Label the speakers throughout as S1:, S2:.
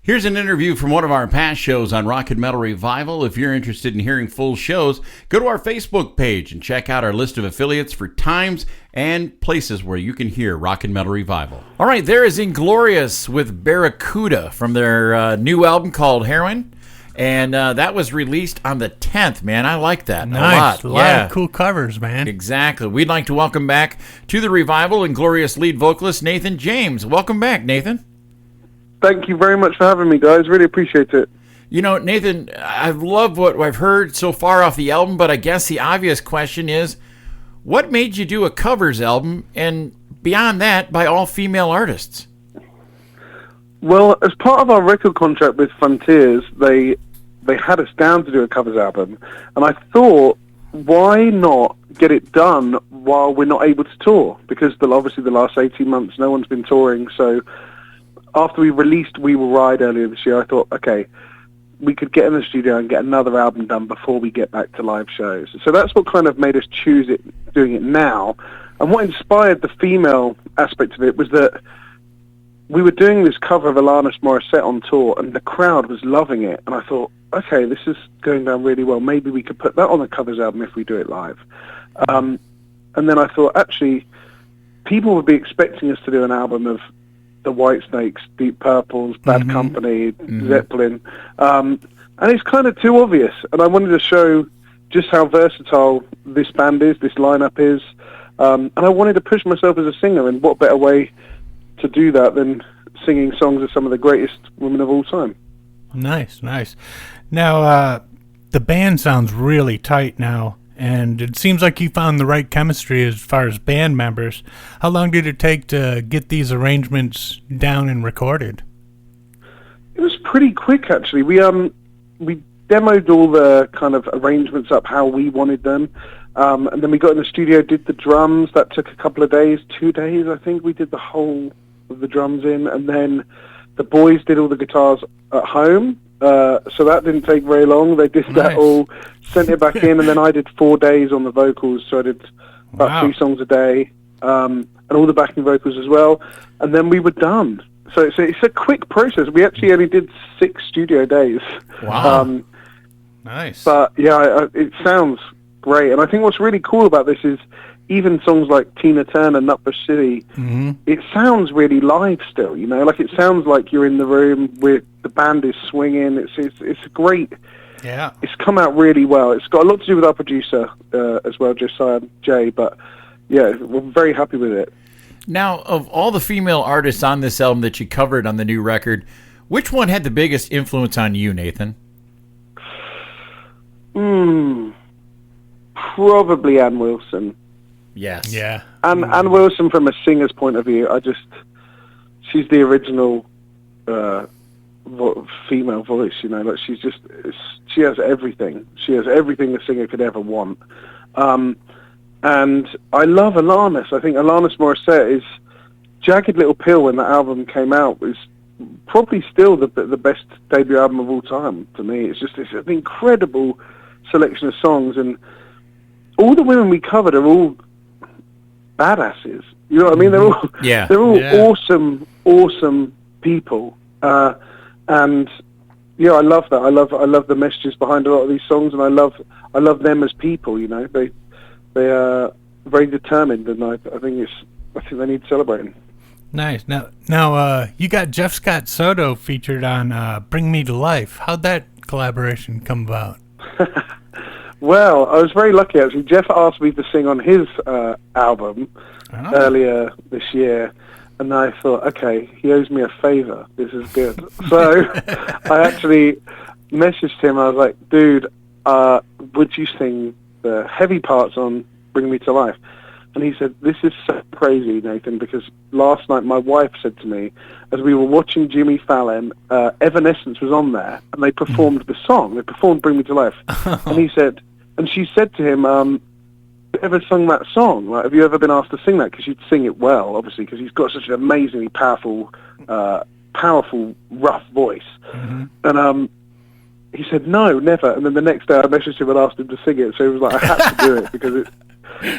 S1: Here's an interview from one of our past shows on Rock and Metal Revival. If you're interested in hearing full shows, go to our Facebook page and check out our list of affiliates for times and places where you can hear Rock and Metal Revival. All right, there is Inglorious with Barracuda from their new album called Heroine. And that was released on the 10th, man. I like that
S2: nice.
S1: a lot.
S2: Of cool covers, man.
S1: Exactly. We'd like to welcome back to the Revival Inglorious lead vocalist Nathan James. Welcome back, Nathan.
S3: Thank you very much for having me, guys. Really appreciate it.
S1: You know, Nathan, I love what I've heard so far off the album, but I guess the obvious question is, what made you do a covers album, and beyond that, by all-female artists?
S3: Well, as part of our record contract with Frontiers, they had us down to do a covers album, and I thought, why not get it done while we're not able to tour? Because obviously the last 18 months, no one's been touring, so after we released We Will Ride earlier this year, I thought, okay, we could get in the studio and get another album done before we get back to live shows. So that's what kind of made us choose doing it now. And what inspired the female aspect of it was that we were doing this cover of Alanis Morissette on tour, and the crowd was loving it. And I thought, okay, this is going down really well. Maybe we could put that on the covers album if we do it live. And then I thought, actually, people would be expecting us to do an album of the Whitesnakes, Deep Purples, Bad Company, Zeppelin. And it's kind of too obvious. And I wanted to show just how versatile this band is, this lineup is. And I wanted to push myself as a singer, and what better way to do that than singing songs of some of the greatest women of all time.
S2: Nice. Now, the band sounds really tight now, and it seems like you found the right chemistry as far as band members. How long did it take to get these arrangements down and recorded?
S3: It was pretty quick, actually. We demoed all the kind of arrangements up how we wanted them, and then we got in the studio, did the drums. That took a couple of days, 2 days, I think. We did the whole of the drums in, and then the boys did all the guitars at home. So that didn't take very long. They did that all, sent it back in, and then I did 4 days on the vocals. So I did about 3 songs a day, and all the backing vocals as well. And then we were done. So it's a quick process. We actually only did 6 studio days.
S1: Wow. Nice.
S3: But yeah, it sounds great. And I think what's really cool about this is even songs like Tina Turner, Nutbush City, it sounds really live still, you know? Like, it sounds like you're in the room where the band is swinging. It's great.
S2: Yeah.
S3: It's come out really well. It's got a lot to do with our producer as well, Josiah J. But yeah, we're very happy with it.
S1: Now, of all the female artists on this album that you covered on the new record, which one had the biggest influence on you, Nathan?
S3: Probably Ann Wilson.
S1: Yes.
S2: Yeah.
S3: Ann Wilson, from a singer's point of view, she's the original female voice, you know. Like, she has everything. She has everything a singer could ever want. And I love Alanis. I think Alanis Morissette is Jagged Little Pill, when that album came out, is probably still the best debut album of all time to me. It's an incredible selection of songs, and all the women we covered are all badasses. You know what I mean? They're all awesome people. And yeah, I love that. I love the messages behind a lot of these songs, and I love them as people. You know, they are very determined, and I think they need celebrating.
S2: Nice. Now, you got Jeff Scott Soto featured on "Bring Me to Life." How'd that collaboration come about?
S3: Well, I was very lucky, actually. Jeff asked me to sing on his album earlier this year, and I thought, okay, he owes me a favor. This is good. So I actually messaged him. I was like, dude, would you sing the heavy parts on Bring Me to Life? And he said, this is so crazy, Nathan, because last night my wife said to me, as we were watching Jimmy Fallon, Evanescence was on there, and they performed the song. They performed Bring Me to Life. And she said to him, have you ever sung that song? Like, have you ever been asked to sing that? Because you'd sing it well, obviously, because he's got such an amazingly powerful, rough voice. And he said, no, never. And then the next day I messaged him and asked him to sing it. So he was like, I had to do it because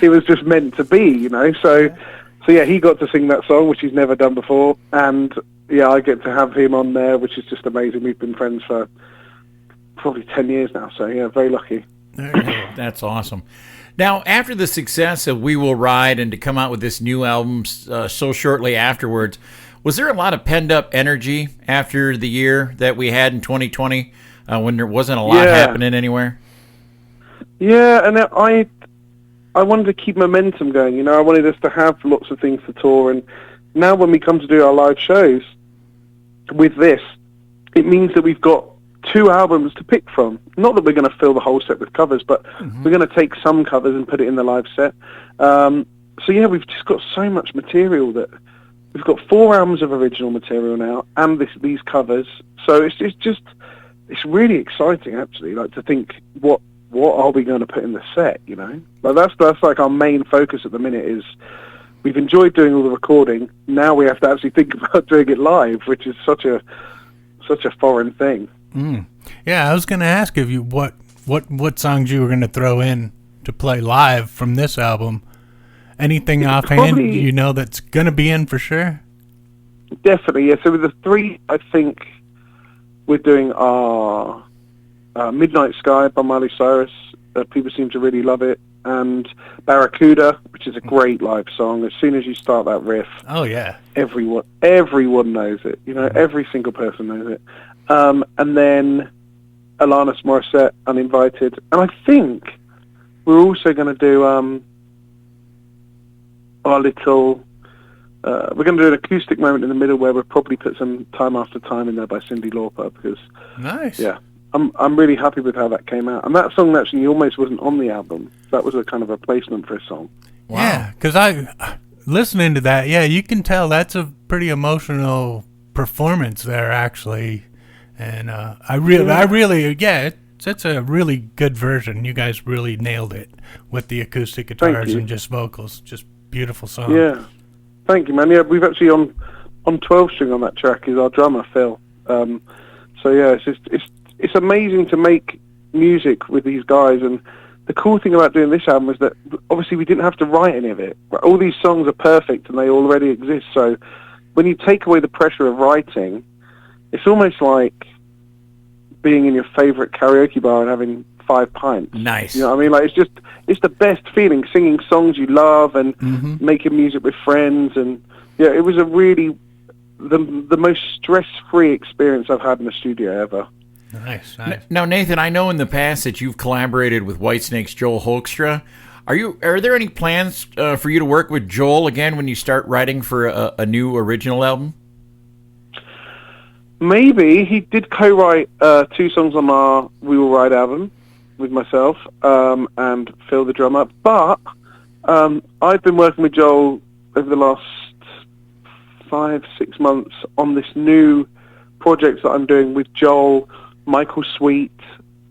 S3: it was just meant to be, you know. So So yeah, he got to sing that song, which he's never done before, and yeah, I get to have him on there, which is just amazing. We've been friends for probably 10 years now, so yeah, very lucky.
S1: That's awesome. Now, after the success of We Will Ride and to come out with this new album so shortly afterwards, was there a lot of pent-up energy after the year that we had in 2020 when there wasn't a lot happening anywhere?
S3: Yeah, and I wanted to keep momentum going. You know, I wanted us to have lots of things to tour, and now when we come to do our live shows with this, it means that we've got 2 albums to pick from. Not that we're going to fill the whole set with covers, but we're going to take some covers and put it in the live set. So yeah, we've just got so much material that we've got 4 albums of original material now, and these covers. So it's really exciting actually. Like to think what are we going to put in the set? You know, like that's like our main focus at the minute. Is we've enjoyed doing all the recording. Now we have to actually think about doing it live, which is such a foreign thing.
S2: Yeah, I was going to ask if you what songs you were going to throw in to play live from this album. Anything offhand you know that's going to be in for sure?
S3: Definitely, yeah. So with the 3, I think we're doing our Midnight Sky by Miley Cyrus. People seem to really love it. And Barracuda, which is a great live song. As soon as you start that riff,
S2: oh yeah,
S3: everyone knows it. You know, every single person knows it. And then Alanis Morissette, Uninvited. And I think we're also going to do our little... we're going to do an acoustic moment in the middle where we'll probably put some Time After Time in there by Cyndi Lauper, because...
S2: Nice.
S3: Yeah, I'm really happy with how that came out. And that song actually almost wasn't on the album. That was a kind of replacement for a song.
S2: Wow. Yeah, because listening to that, yeah, you can tell that's a pretty emotional performance there, actually. And it's a really good version. You guys really nailed it with the acoustic guitars and just vocals. Just beautiful song.
S3: Yeah, thank you, man. Yeah, we've actually on 12 string on that track is our drummer Phil. So yeah, it's amazing to make music with these guys. And the cool thing about doing this album is that obviously we didn't have to write any of it. All these songs are perfect and they already exist. So when you take away the pressure of writing, it's almost like being in your favorite karaoke bar and having 5 pints.
S1: Nice.
S3: You know what I mean? Like it's the best feeling, singing songs you love and making music with friends. And yeah, it was a really the most stress-free experience I've had in the studio ever.
S2: Nice.
S1: Now, Nathan, I know in the past that you've collaborated with Whitesnake's Joel Hoekstra. Are there any plans for you to work with Joel again when you start writing for a new original album? Maybe. He did co-write 2 songs on our We Will Ride album with myself and Phil the drummer. But I've been working with Joel over the last 5-6 months on this new project that I'm doing with Joel, Michael Sweet,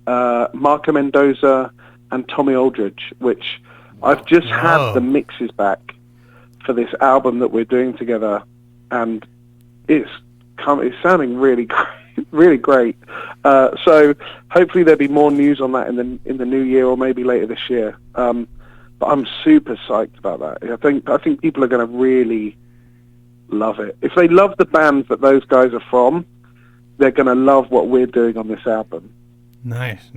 S1: Marco Mendoza, and Tommy Aldridge, which I've just had the mixes back for this album that we're doing together, and it's sounding really great, really great. So hopefully there'll be more news on that in the new year or maybe later this year. But I'm super psyched about that. I think people are going to really love it. If they love the bands that those guys are from, they're going to love what we're doing on this album. Nice.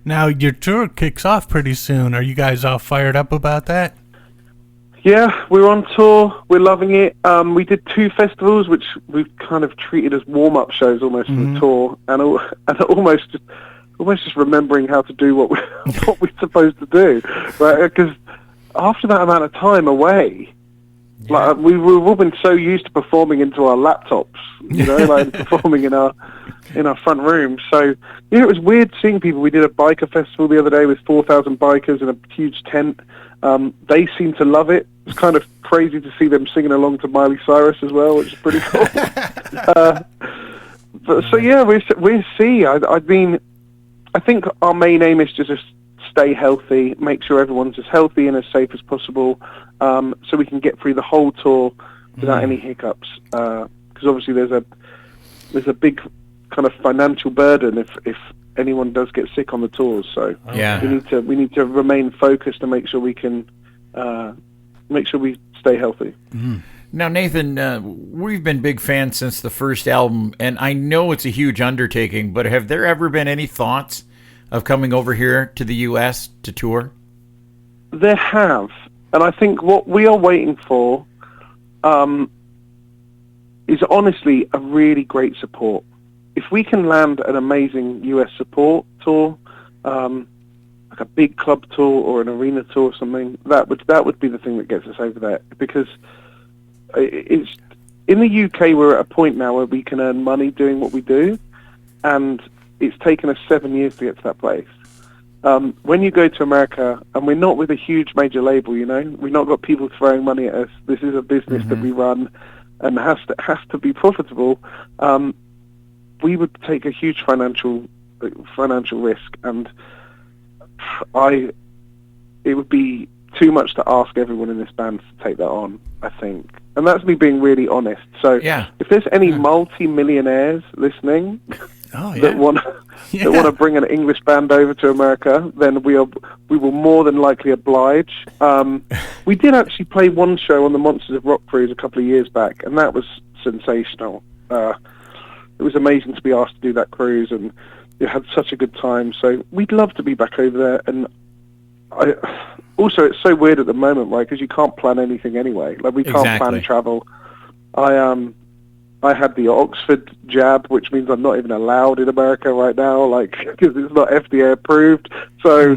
S2: Now, your tour kicks off pretty soon. Are you guys all fired up about that?
S3: Yeah, we're on tour. We're loving it. We did 2 festivals, which we've kind of treated as warm-up shows almost for the tour, and almost just remembering how to do what we're supposed to do. Right? Because after that amount of time away, like we've all been so used to performing into our laptops, you know, like performing in our front room. So it was weird seeing people. We did a biker festival the other day with 4,000 bikers in a huge tent. They seem to love it. It's kind of crazy to see them singing along to Miley Cyrus as well, which is pretty cool. So yeah, we'll see. I mean, I think our main aim is to just stay healthy, make sure everyone's as healthy and as safe as possible, so we can get through the whole tour without any hiccups. Because obviously there's a big kind of financial burden if anyone does get sick on the tours. So we need to remain focused and make sure we can make sure we stay healthy.
S1: Now, Nathan, we've been big fans since the first album, and I know it's a huge undertaking, but have there ever been any thoughts of coming over here to the U.S. to tour?
S3: There have, and I think what we are waiting for is honestly a really great support. If we can land an amazing US support tour, like a big club tour or an arena tour or something, that would be the thing that gets us over there. Because it's in the UK, we're at a point now where we can earn money doing what we do, and it's taken us 7 years to get to that place. When you go to America, and we're not with a huge major label, you know, we've not got people throwing money at us. This is a business that we run and has to be profitable. We would take a huge financial risk, and it would be too much to ask everyone in this band to take that on, I think. And that's me being really honest. So if there's any multi-millionaires listening that want to bring an English band over to America, then we will more than likely oblige. We did actually play one show on the Monsters of Rock cruise a couple of years back, and that was sensational. It was amazing to be asked to do that cruise, and we had such a good time. So we'd love to be back over there. And also, it's so weird at the moment, right? Because you can't plan anything anyway. Like, we can't plan travel. I had the Oxford jab, which means I'm not even allowed in America right now, like, because it's not FDA approved. So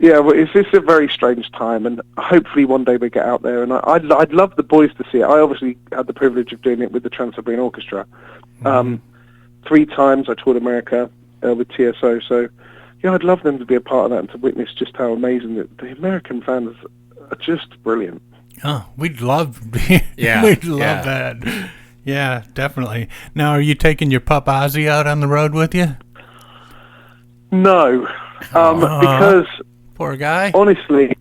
S3: it's just a very strange time, and hopefully one day we get out there. And I'd love the boys to see it. I obviously had the privilege of doing it with the Trans-Siberian Orchestra. 3 times I toured America with TSO, so I'd love them to be a part of that and to witness just how amazing the American fans are. Just brilliant.
S2: Oh, we'd love that. Yeah, definitely. Now, are you taking your pup Ozzy out on the road with you?
S3: No, because
S2: poor guy.
S3: Honestly,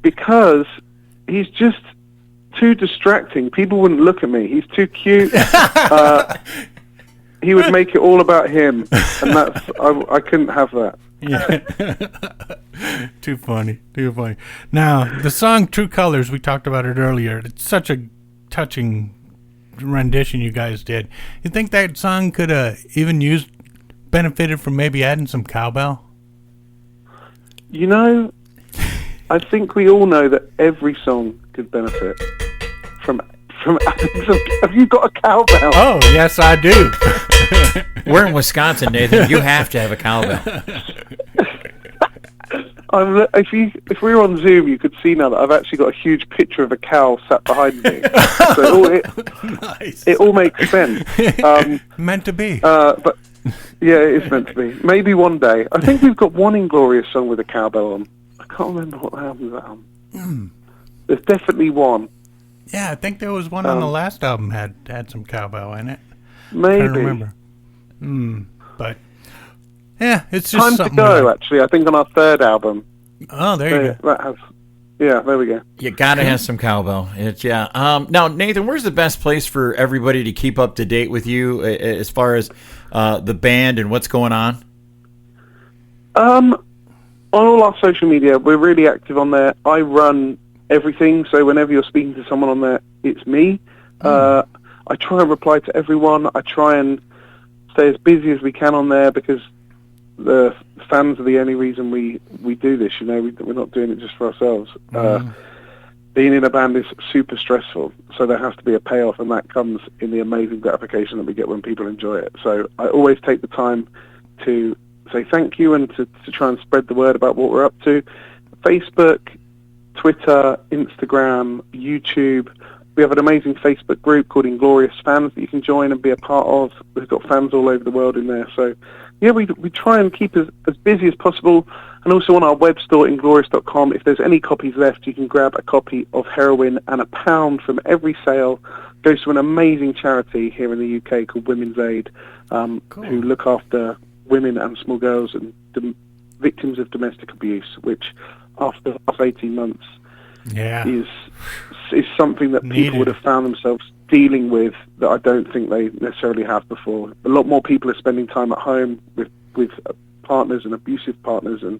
S3: because he's just too distracting. People wouldn't look at me. He's too cute. He would make it all about him, and I couldn't have that.
S2: Yeah. Too funny. Now, the song True Colors, we talked about it earlier. It's such a touching rendition you guys did. You think that song could even benefited from maybe adding some cowbell?
S3: You know, I think we all know that every song could benefit from adding some... Have you got a cowbell?
S2: Oh, yes, I do.
S1: We're in Wisconsin, Nathan. You have to have a cowbell.
S3: If we were on Zoom, you could see now that I've actually got a huge picture of a cow sat behind me. So it all makes sense.
S2: Meant to be.
S3: But yeah, it is meant to be. Maybe one day. I think we've got one Inglorious song with a cowbell on. I can't remember what album that on. There's definitely one.
S2: Yeah, I think there was one on the last album had some cowbell in it.
S3: Maybe.
S2: I don't remember. But yeah, it's just
S3: Time
S2: something
S3: to Go, actually, I think on our 3rd album.
S2: Oh, there you go.
S3: There we go. You
S1: gotta have some cowbell. Now, Nathan, where's the best place for everybody to keep up to date with you as far as the band and what's going on?
S3: On all our social media, we're really active on there. I run everything, so whenever you're speaking to someone on there, it's me. I try and reply to everyone. I try and stay as busy as we can on there, because the fans are the only reason we do this. You know, we're not doing it just for ourselves. Being in a band is super stressful, so there has to be a payoff, and that comes in the amazing gratification that we get when people enjoy it. So I always take the time to say thank you and to try and spread the word about what we're up to. Facebook, Twitter, Instagram, YouTube. We have an amazing Facebook group called Inglorious Fans that you can join and be a part of. We've got fans all over the world in there. So, yeah, we try and keep as busy as possible. And also on our web store, inglorious.com, if there's any copies left, you can grab a copy of Heroine, and £1 from every sale goes to an amazing charity here in the UK called Women's Aid, who look after women and small girls and victims of domestic abuse, which after 18 months is something that people would have found themselves dealing with that I don't think they necessarily have before. A lot more people are spending time at home with partners and abusive partners, and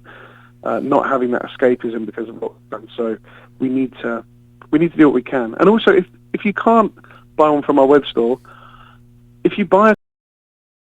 S3: not having that escapism because of lockdown. So we need to We need to do what we can. And also, if you can't buy one from our web store, if you buy a